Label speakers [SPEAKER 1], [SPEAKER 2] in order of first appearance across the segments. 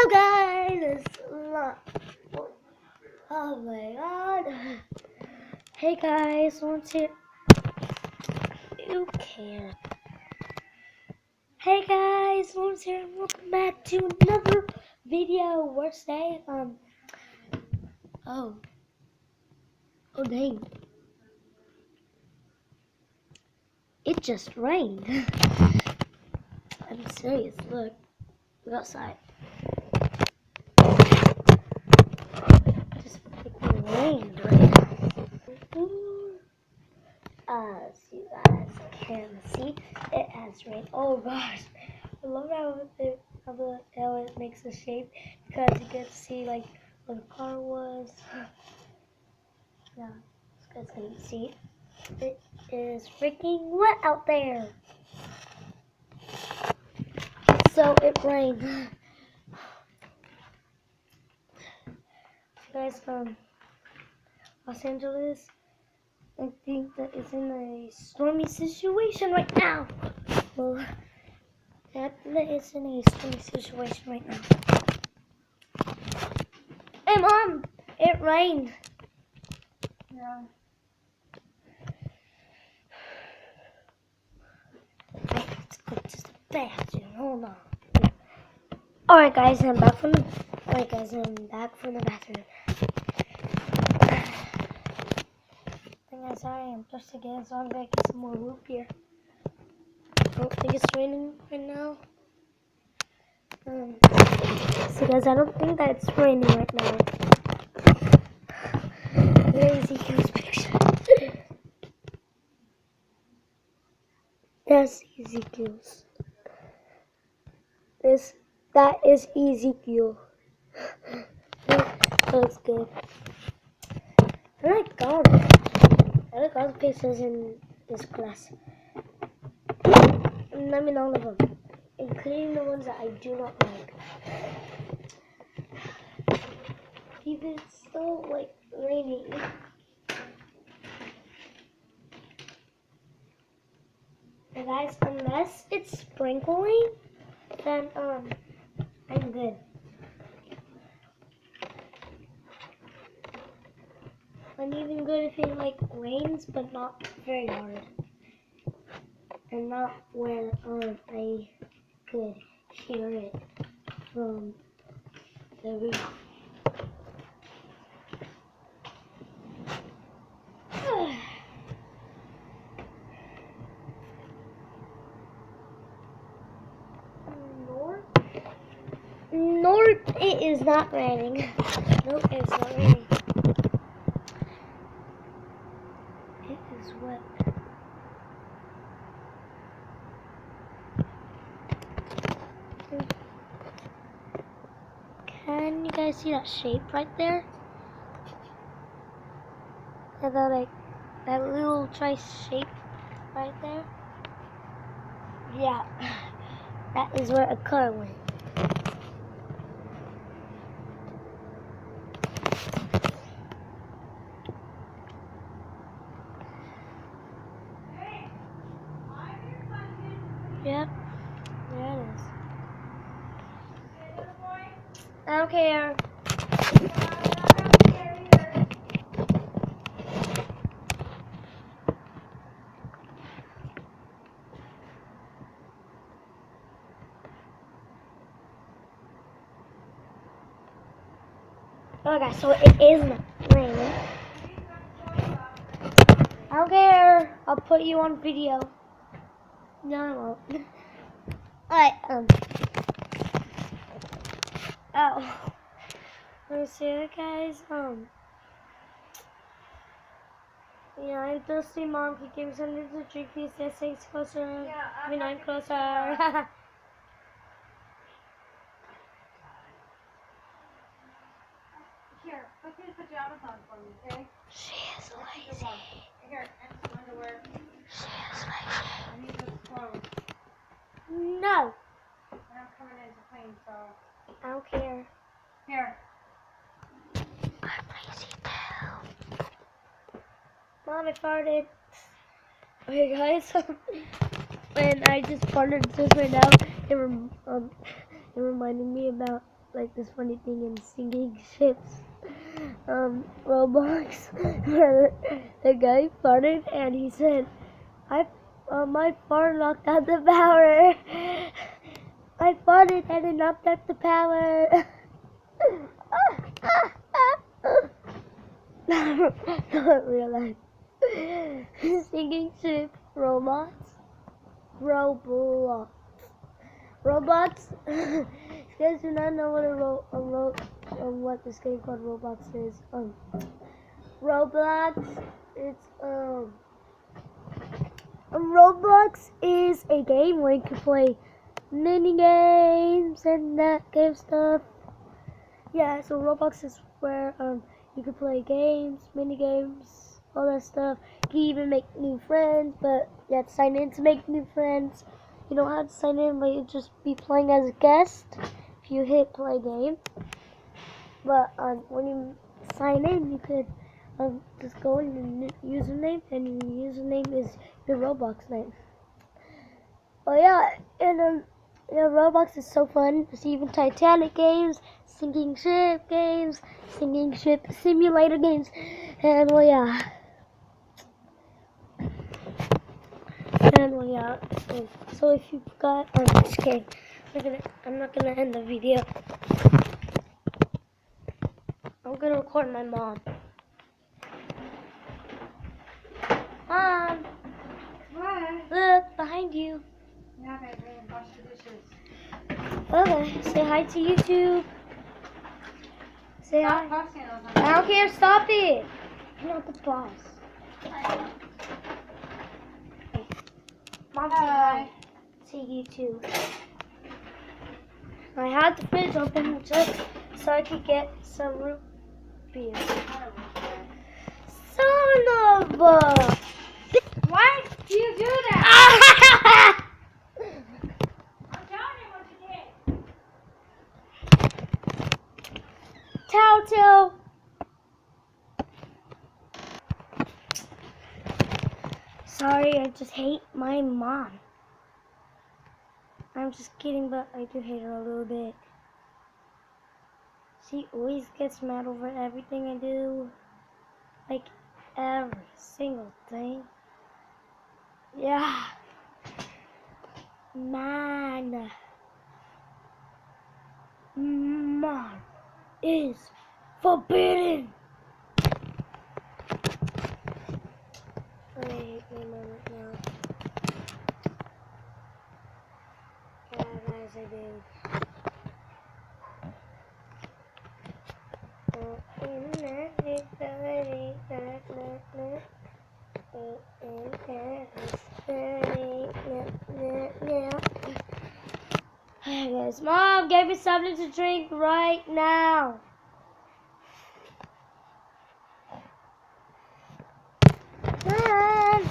[SPEAKER 1] Hello guys, it's oh my god. Hey guys, want to you can. Hey guys, Lawrence here and welcome back to another video. We're today oh dang. It just rained. I'm serious, look outside. Just freaking rained right now. As you guys can see, it has rained. Oh gosh, I love how it makes a shape because you get to see like where the car was. Yeah, you guys can see it is freaking wet out there. So it rained. Guys, Los Angeles, I think that is in a stormy situation right now. Well, that is in a stormy situation right now. Hey Mom, it rained. Yeah. Let's go to the bathroom. Hold on. Alright guys, I'm back from the bathroom. Sorry, I'm thirsty again, so I'm gonna get some more root beer. I don't think it's raining right now. So guys, I don't think that it's raining right now. There's Ezekiel's picture. That's Ezekiel's. That is Ezekiel. That looks good. I like God. I like all the pictures in this class. I mean all of them, including the ones that I do not like. Even it's still like raining. And guys, unless it's sprinkling, then I'm good. I'm even good if it like rains, but not very hard, and not where I could hear it from the roof. North, it is not raining. Nope, it's not raining. It is wet. Can you guys see that shape right there? That little trice shape right there? Yeah, that is where a car went. Yep, there it is. I don't care. Okay, so it is raining. I don't care. I'll put you on video. No, I won't. Alright, oh. Let me see it, guys. Yeah, I'm thirsty, Mom. Can you give me something to drink, please? Yes, thanks, closer. Yeah, I mean, I'm closer.
[SPEAKER 2] Here, put these pajamas on for me, okay?
[SPEAKER 1] She is lazy.
[SPEAKER 2] Here, and some underwear.
[SPEAKER 1] She is lazy.
[SPEAKER 2] I need those clothes.
[SPEAKER 1] No.
[SPEAKER 2] And I'm coming in to clean, so.
[SPEAKER 1] I don't care.
[SPEAKER 2] Here.
[SPEAKER 1] I'm lazy too. Mom, I farted. Okay, guys. And I just farted just right now. It reminded me about like this funny thing in sinking ships. Roblox, where the guy farted and he said, my fart knocked out the power. I farted and it knocked out the power. Not real life. Sinking ship, Roblox. You guys do not know what this game called Roblox is. Roblox is a game where you can play mini games and that kind of stuff. Yeah, so Roblox is where you can play games, mini games, all that stuff. You can even make new friends, but you have to sign in to make new friends. You don't have to sign in, but you just be playing as a guest if you hit play game. But when you sign in, you could just go in your username, and your username is your Roblox name. Oh yeah, and Roblox is so fun. There's even Titanic games, sinking ship games, sinking ship simulator games, and well yeah. And well yeah. So if you forgot, I'm just kidding. I'm not gonna end the video. I'm gonna record my mom. Mom,
[SPEAKER 2] What?
[SPEAKER 1] look behind you.
[SPEAKER 2] Yeah, baby, wash the dishes.
[SPEAKER 1] Okay, say hi to YouTube. Say hi.
[SPEAKER 2] Stop posting those on
[SPEAKER 1] I don't care. Stop it. You're not the boss. Mom, say hi to YouTube. I had the fridge open just so I could get some root beer. Son of a...
[SPEAKER 2] Why do you do that? I'm telling you what you did.
[SPEAKER 1] Telltale. Sorry, I just hate my mom. I'm just kidding, but I do hate her a little bit. She always gets mad over everything I do. Like, every single thing. Yeah. Man. Mom is forbidden. I hate my mom right now. Yeah, guys, I do. Hey guys, Mom, get me something to drink right now. Mom.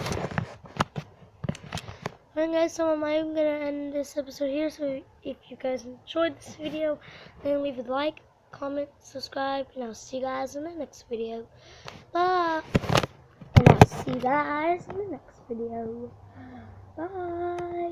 [SPEAKER 1] Alright guys, so I'm gonna end this episode here. So if you guys enjoyed this video, then leave a like, comment, subscribe, and I'll see you guys in the next video. Bye. And I'll see you guys in the next video. Bye.